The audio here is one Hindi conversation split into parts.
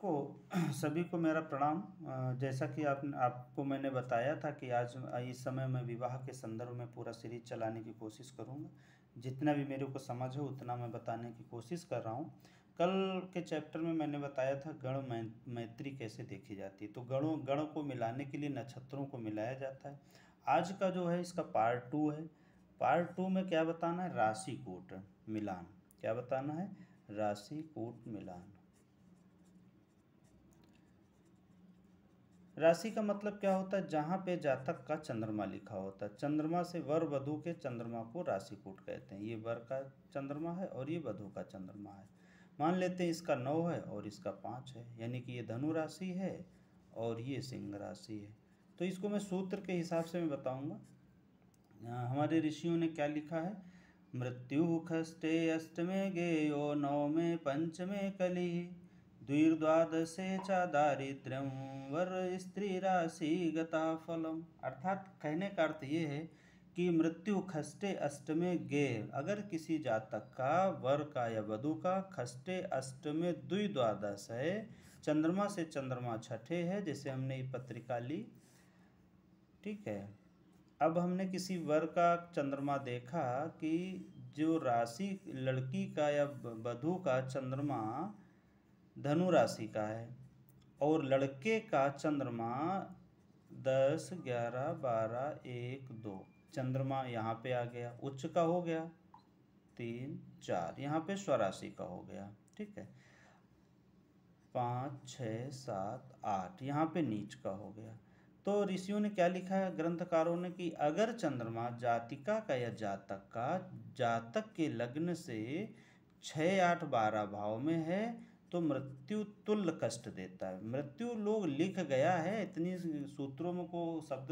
सबको सभी को मेरा प्रणाम। जैसा कि आपको मैंने बताया था कि आज इस समय मैं विवाह के संदर्भ में पूरा सीरीज चलाने की कोशिश करूंगा। जितना भी मेरे को समझ हो उतना मैं बताने की कोशिश कर रहा हूं। कल के चैप्टर में मैंने बताया था गण मैत्री कैसे देखी जाती है। तो गण को मिलाने के लिए नक्षत्रों को मिलाया जाता है। आज का जो है इसका पार्ट 2 है। पार्ट 2 में क्या बताना है? राशि कूट मिलान। क्या बताना है? राशि कूट मिलान। राशि का मतलब क्या होता है? जहाँ पे जातक का चंद्रमा लिखा होता है। चंद्रमा से वर वधु के चंद्रमा को राशि कूट कहते हैं। ये वर का चंद्रमा है और ये वधु का चंद्रमा है। मान लेते हैं इसका 9 है और इसका 5 है, यानी कि ये धनु राशि है और ये सिंह राशि है। तो इसको मैं सूत्र के हिसाब से मैं बताऊंगा। हमारे ऋषियों ने क्या लिखा है? मृत्यु खष्टे अष्टमे गेयो नवमे पंचमे कली द्विर्द्वादशे च दारिद्र्यं वर स्त्री राशि गता फलम। अर्थात कहने का अर्थ ये है कि मृत्यु खष्टे अष्टमे गेय, अगर किसी जातक का वर का या वधु का खष्टे अष्टमे द्विद्वादश है, चंद्रमा से चंद्रमा छठे है, जैसे हमने ये पत्रिका ली, ठीक है। अब हमने किसी वर का चंद्रमा देखा कि जो राशि लड़की का या वधु का चंद्रमा धनु राशि का है और लड़के का चंद्रमा 10, 11, 12, 1, 2, चंद्रमा यहाँ पे आ गया, उच्च का हो गया 3, 4, यहाँ पे स्वराशि का हो गया, ठीक है। 5, 6, 7, 8 यहाँ पे नीच का हो गया। तो ऋषियों ने क्या लिखा है ग्रंथकारों ने कि अगर चंद्रमा जातिका का या जातक का जातक के लग्न से 6, 8, 12 भाव में है तो मृत्यु तुल्य कष्ट देता है। मृत्यु लोग लिख गया है, इतनी सूत्रों में को शब्द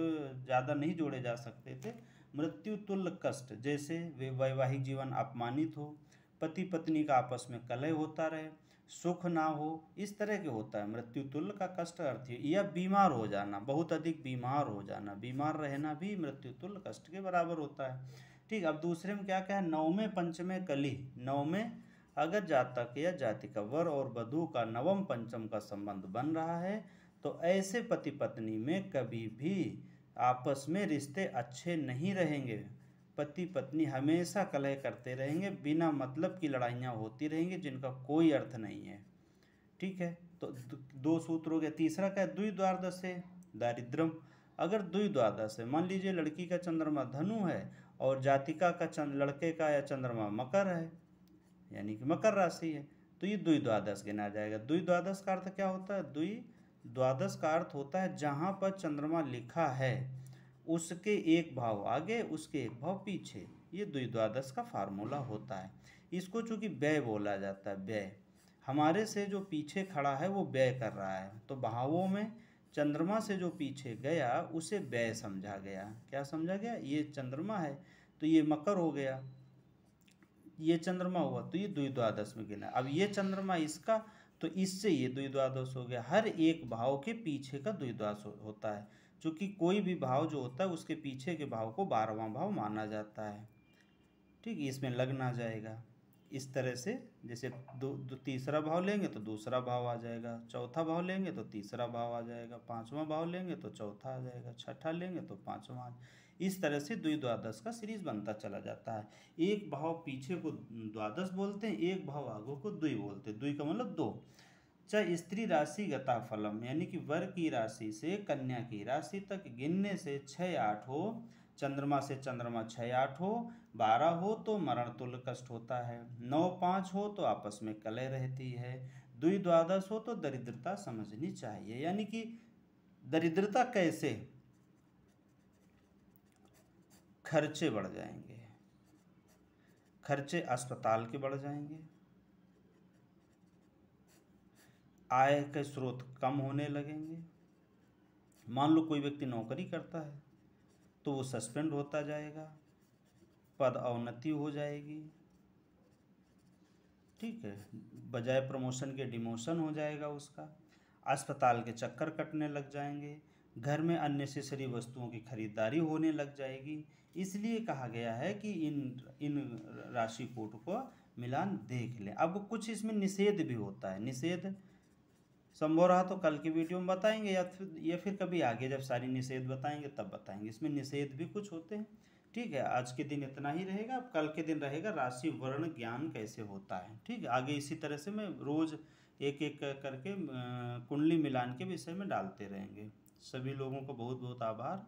ज़्यादा नहीं जोड़े जा सकते थे। मृत्यु तुल्य कष्ट, जैसे वैवाहिक जीवन अपमानित हो, पति पत्नी का आपस में कलह होता रहे, सुख ना हो, इस तरह के होता है मृत्यु तुल्य का कष्ट अर्थ है। या बीमार हो जाना, बहुत अधिक बीमार हो जाना, बीमार रहना भी मृत्यु तुल्य कष्ट के बराबर होता है, ठीक। अब दूसरे में क्या है? नवमे पंचमे कली। नवमे अगर जातक या जाति का वर और वधु का नवम पंचम का संबंध बन रहा है तो ऐसे पति पत्नी में कभी भी आपस में रिश्ते अच्छे नहीं रहेंगे। पति पत्नी हमेशा कलह करते रहेंगे, बिना मतलब की लड़ाइयाँ होती रहेंगी जिनका कोई अर्थ नहीं है, ठीक है। तो 2 सूत्र हो गया। तीसरा क्या है? द्विद्वादश है दारिद्रम। अगर द्विद्वादश है, मान लीजिए लड़की का चंद्रमा धनु है और जातिका का लड़के का या चंद्रमा मकर है, यानी कि मकर राशि है, तो ये द्विद्वादश गिना जाएगा। द्विद्वादश का अर्थ क्या होता है? द्विद्वादश का अर्थ होता है जहाँ पर चंद्रमा लिखा है उसके एक भाव आगे उसके एक भाव पीछे, ये द्विद्वादश का फार्मूला होता है। इसको चूंकि व्यय बोला जाता है, व्यय, हमारे से जो पीछे खड़ा है वो व्यय कर रहा है, तो भावों में चंद्रमा से जो पीछे गया उसे व्यय समझा गया। क्या समझा गया? ये चंद्रमा है तो ये मकर हो गया, ये चंद्रमा हुआ तो ये द्विद्वादश में गिना। अब ये चंद्रमा इसका तो इससे ये द्विद्वादश हो गया। हर एक भाव के पीछे का द्विद्वादश होता है, क्योंकि कोई भी भाव जो होता है उसके पीछे के भाव को 12वां भाव माना जाता है, ठीक। इसमें लगना आ जाएगा इस तरह से, जैसे तीसरा भाव लेंगे तो दूसरा भाव आ जाएगा, चौथा भाव लेंगे तो तीसरा भाव आ जाएगा, 5वां भाव लेंगे तो चौथा आ जाएगा, छठा लेंगे तो 5वां। इस तरह से द्विद्वादश का सीरीज बनता चला जाता है। एक भाव पीछे को द्वादश बोलते हैं, एक भाव आगे को द्वि बोलते हैं। द्वि का मतलब 2। चाहे स्त्री राशि गता फलम, यानी कि वर की राशि से कन्या की राशि तक गिनने से 6, 8 हो, चंद्रमा से चंद्रमा 6, 8 हो, 12 हो तो मरण तुल्य कष्ट होता है, 9, 5 हो तो आपस में कलह रहती है, द्विद्वादश हो तो दरिद्रता समझनी चाहिए। यानी कि दरिद्रता कैसे? खर्चे बढ़ जाएंगे, खर्चे अस्पताल के बढ़ जाएंगे, आय के स्रोत कम होने लगेंगे। मान लो कोई व्यक्ति नौकरी करता है तो वो सस्पेंड होता जाएगा, पद अवनति हो जाएगी, ठीक है, बजाय प्रमोशन के डिमोशन हो जाएगा उसका, अस्पताल के चक्कर कटने लग जाएंगे, घर में अननेसेसरी वस्तुओं की खरीदारी होने लग जाएगी। इसलिए कहा गया है कि इन राशि कोट को मिलान देख लें। अब कुछ इसमें निषेध भी होता है। निषेध संभव रहा तो कल की वीडियो में बताएंगे, या फिर कभी आगे जब सारी निषेध बताएंगे तब बताएंगे। इसमें निषेध भी कुछ होते हैं। ठीक है, आज के दिन इतना ही रहेगा। अब कल के दिन रहेगा राशि वर्ण ज्ञान कैसे होता है। ठीक है, आगे इसी तरह से मैं रोज एक एक करके कुंडली मिलान के विषय में डालते रहेंगे। सभी लोगों को बहुत बहुत आभार।